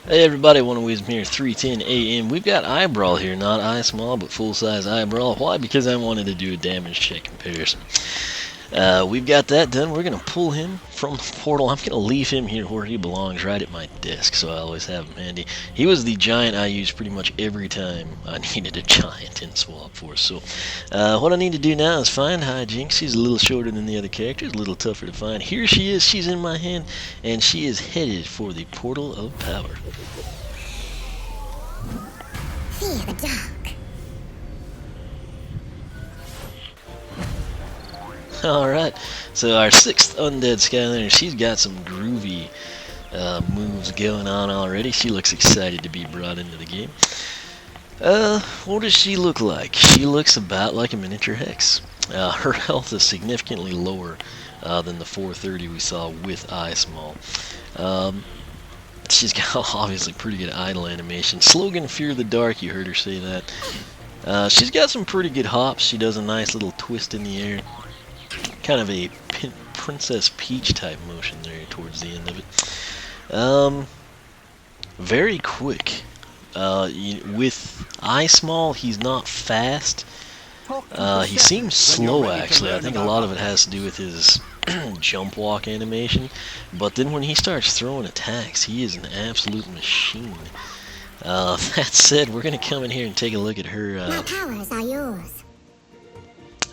Hey everybody, One of Wisdom here, 310 AM. We've got Eyebrow here, not Eye Small, but full-size Eyebrow. Why? Because I wanted to do a damage check comparison. We've got that done. We're going to pull him from the portal. I'm going to leave him here where he belongs, right at my desk, so I always have him handy. He was the giant I used pretty much every time I needed a giant in Swap Force. So what I need to do now is find Hijinx. She's a little shorter than the other characters, a little tougher to find. Here she is. She's in my hand, and she is headed for the Portal of Power. Fear the dark. Alright, so our 6th Undead Skylander, she's got some groovy moves going on already. She looks excited to be brought into the game. What does she look like? She looks about like a miniature Hex. Her health is significantly lower than the 430 we saw with Eye Small. She's got obviously pretty good idle animation. Slogan Fear the Dark, you heard her say that. She's got some pretty good hops. She does a nice little twist in the air. Kind of a Princess Peach type motion there towards the end of it. Very quick. With Eye Small, he's not fast. He seems slow actually. I think a lot of it has to do with his jump walk animation. But then when he starts throwing attacks, he is an absolute machine. That said, we're going to come in here and take a look at her. My powers are yours.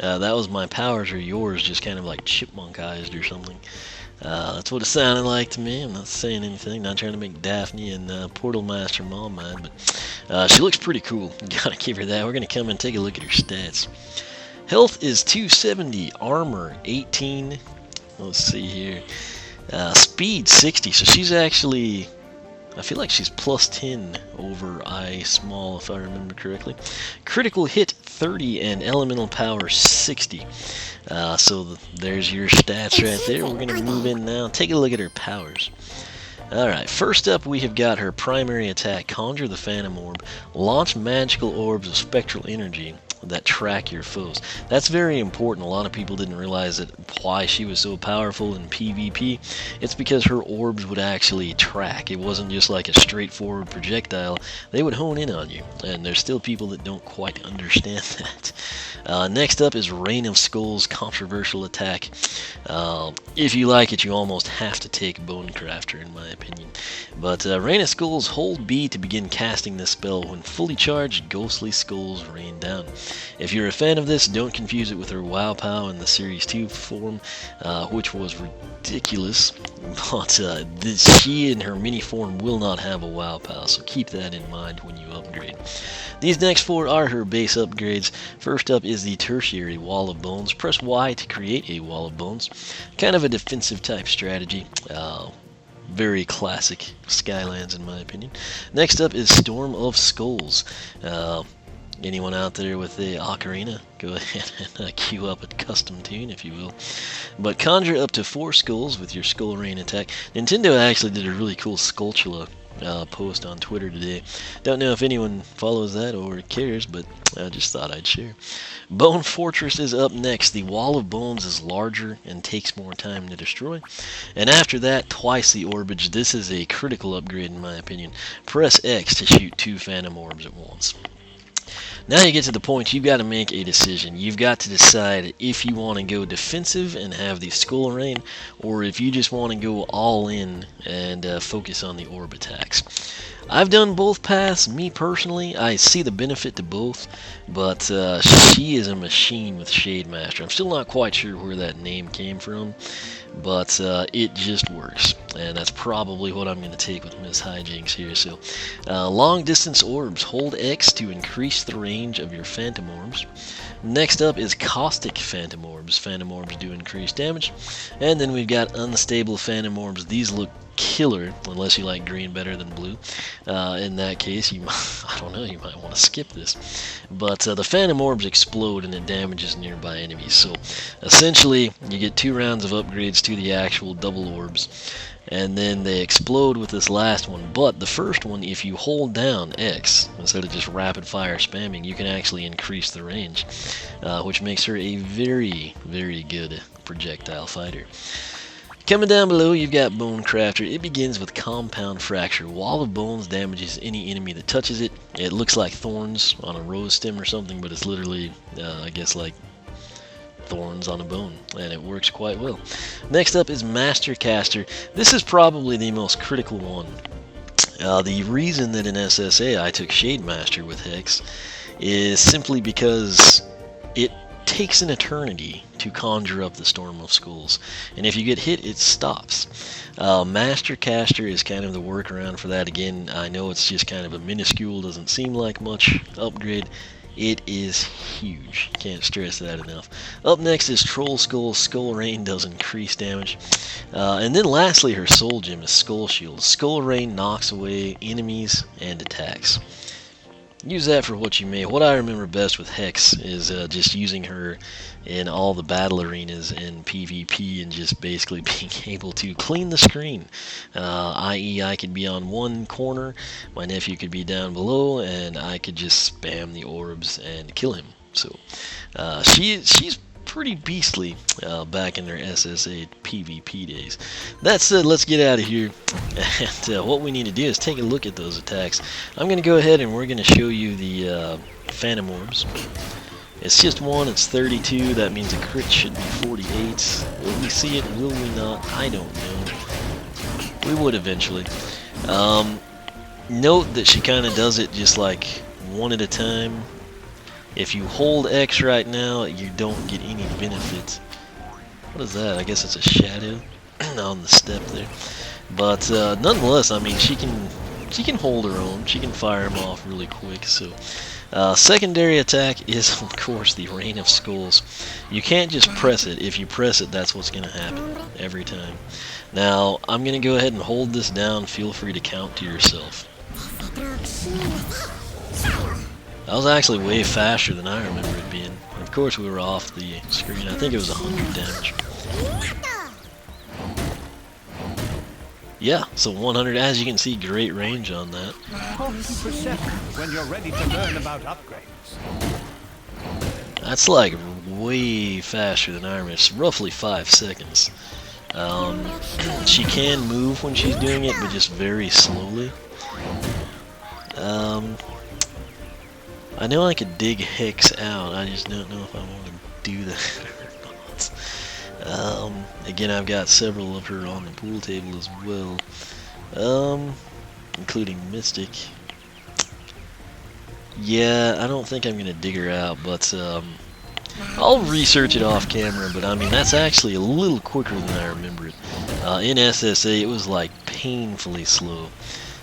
That was my powers are yours, just kind of like chipmunkized or something. That's what it sounded like to me. I'm not saying anything, not trying to make Daphne and Portal Master Mom mad, but she looks pretty cool. Gotta give her that. We're gonna come and take a look at her stats. Health is 270, armor 18. Let's see here. Speed 60, so she's actually, I feel like she's plus 10 over Eye Small if I remember correctly. Critical hit 30 and elemental power 60. So there's your stats right there. We're going to move in now and take a look at her powers. Alright, first up we have got her primary attack, Conjure the Phantom Orb. Launch magical orbs of spectral energy that track your foes. That's very important. A lot of people didn't realize that why she was so powerful in PvP. It's because her orbs would actually track. It wasn't just like a straightforward projectile. They would hone in on you, and there's still people that don't quite understand that. Next up is Rain of Skulls, controversial attack. If you like it, you almost have to take Bonecrafter in my opinion. But Rain of Skulls, hold B to begin casting this spell. When fully charged, ghostly skulls rain down. If you're a fan of this, don't confuse it with her Wow Pow in the Series 2 form, which was ridiculous, but she in her mini form will not have a Wow Pow, so keep that in mind when you upgrade. These next 4 are her base upgrades. First up is the Tertiary Wall of Bones. Press Y to create a Wall of Bones. Kind of a defensive type strategy. Very classic Skylands in my opinion. Next up is Storm of Skulls. Anyone out there with the ocarina, go ahead and queue up a custom tune, if you will. But conjure up to 4 skulls with your Skull Rain attack. Nintendo actually did a really cool Skulltula post on Twitter today. Don't know if anyone follows that or cares, but I just thought I'd share. Bone Fortress is up next. The Wall of Bones is larger and takes more time to destroy. And after that, twice the orbage. This is a critical upgrade in my opinion. Press X to shoot 2 Phantom Orbs at once. Now you get to the point you've got to make a decision. You've got to decide if you want to go defensive and have the Skull Rain, or if you just want to go all in and focus on the orb attacks. I've done both paths. Me personally, I see the benefit to both, but she is a machine with Shade Master. I'm still not quite sure where that name came from, but it just works, and that's probably what I'm going to take with Miss Hijinx here. So, long distance orbs. Hold X to increase the range of your Phantom Orbs. Next up is Caustic Phantom Orbs. Phantom Orbs do increase damage. And then we've got Unstable Phantom Orbs. These look killer, unless you like green better than blue. In that case, you might, I don't know, you might want to skip this. But the Phantom Orbs explode and it damages nearby enemies. So essentially, you get 2 rounds of upgrades to the actual double orbs. And then they explode with this last one. But the first one, if you hold down X, instead of just rapid fire spamming, you can actually increase the range, which makes her a very, very good projectile fighter. Coming down below, you've got Bone Crafter. It begins with Compound Fracture. Wall of Bones damages any enemy that touches it. It looks like thorns on a rose stem or something, but it's literally, I guess, like thorns on a bone, and it works quite well. Next up is Master Caster. This is probably the most critical one. The reason that in SSA I took Shade Master with Hex is simply because it takes an eternity to conjure up the Storm of Skulls, and if you get hit, it stops. Master Caster is kind of the workaround for that. Again, I know it's just kind of a minuscule, doesn't seem like much upgrade. It is huge. Can't stress that enough. Up next is Troll Skull. Skull Rain does increase damage. And then lastly, her soul gem is Skull Shield. Skull Rain knocks away enemies and attacks. Use that for what you may. What I remember best with Hex is just using her in all the battle arenas in PvP and just basically being able to clean the screen. I.e. I could be on one corner, my nephew could be down below, and I could just spam the orbs and kill him. So she's pretty beastly back in their SSA PvP days. That said, let's get out of here, and what we need to do is take a look at those attacks. I'm going to go ahead and we're going to show you the Phantom Orbs. It's just one, it's 32, that means a crit should be 48. Will we see it, will we not? I don't know. We would eventually. Note that she kind of does it just like one at a time. If you hold X right now, you don't get any benefit. What is that? I guess it's a shadow on the step there. But nonetheless, I mean, she can hold her own. She can fire them off really quick. So, secondary attack is, of course, the Rain of Skulls. You can't just press it. If you press it, that's what's going to happen every time. Now, I'm going to go ahead and hold this down. Feel free to count to yourself. That was actually way faster than I remember it being. And of course, we were off the screen. I think it was 100 damage. Yeah, so 100. As you can see, great range on that. 40% when you're ready to learn about upgrades. That's like way faster than I remember. It's roughly 5 seconds. She can move when she's doing it, but just very slowly. I know I could dig Hex out, I just don't know if I want to do that or not. Again, I've got several of her on the pool table as well, including Mystic. Yeah, I don't think I'm going to dig her out, but I'll research it off camera, but I mean, that's actually a little quicker than I remember it. In SSA, it was like painfully slow.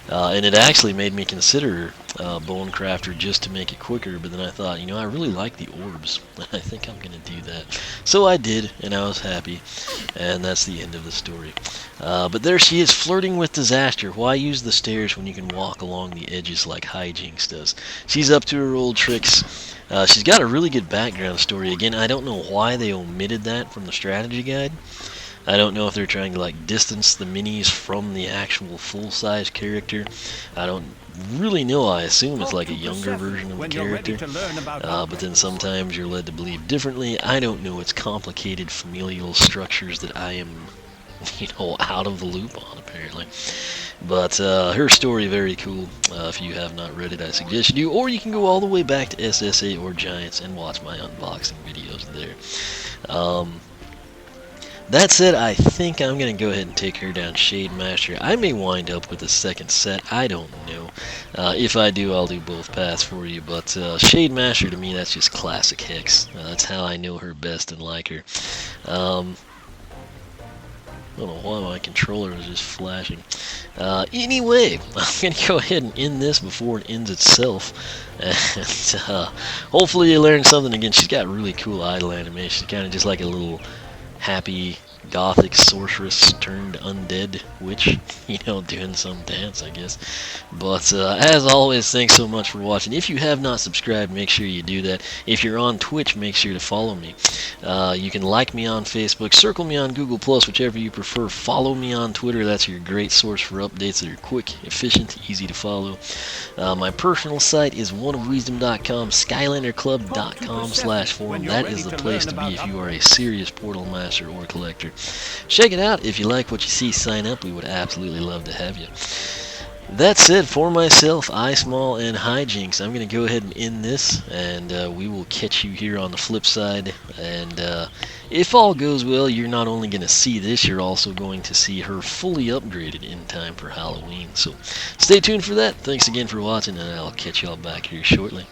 And it actually made me consider Bone Crafter just to make it quicker, but then I thought, you know, I really like the orbs. I think I'm going to do that. So I did, and I was happy, and that's the end of the story. But there she is, flirting with disaster. Why use the stairs when you can walk along the edges like Hijinx does? She's up to her old tricks. She's got a really good background story. Again, I don't know why they omitted that from the strategy guide. I don't know if they're trying to like distance the minis from the actual full-size character. I don't really know. I assume it's like a younger version of the character. But then sometimes you're led to believe differently. I don't know. It's complicated familial structures that I am, you know, out of the loop on apparently. But her story, very cool. If you have not read it, I suggest you do. Or you can go all the way back to SSA or Giants and watch my unboxing videos there. That said, I think I'm going to go ahead and take her down Shade Master. I may wind up with a second set. I don't know. If I do, I'll do both paths for you. But Shade Master, to me, that's just classic Hex. That's how I know her best and like her. I don't know why my controller is just flashing. Anyway, I'm going to go ahead and end this before it ends itself. And hopefully you learned something. Again, she's got really cool idle animation. Kind of just like a little happy gothic sorceress turned undead witch, you know, doing some dance, I guess. But as always, thanks so much for watching. If you have not subscribed, make sure you do that. If you're on Twitch, make sure to follow me. You can like me on Facebook, circle me on Google+, whichever you prefer. Follow me on Twitter. That's your great source for updates that are quick, efficient, easy to follow. My personal site is oneofwisdom.com, skylanderclub.com/forum. That is the place to be if you are a serious Portal Master or Collector. check it out. If you like what you see, sign up. We would absolutely love to have you. That said, for myself, iSmall, and Hijinx, I'm going to go ahead and end this, and we will catch you here on the flip side. And if all goes well, you're not only going to see this, you're also going to see her fully upgraded in time for Halloween. So stay tuned for that. Thanks again for watching, and I'll catch y'all back here shortly.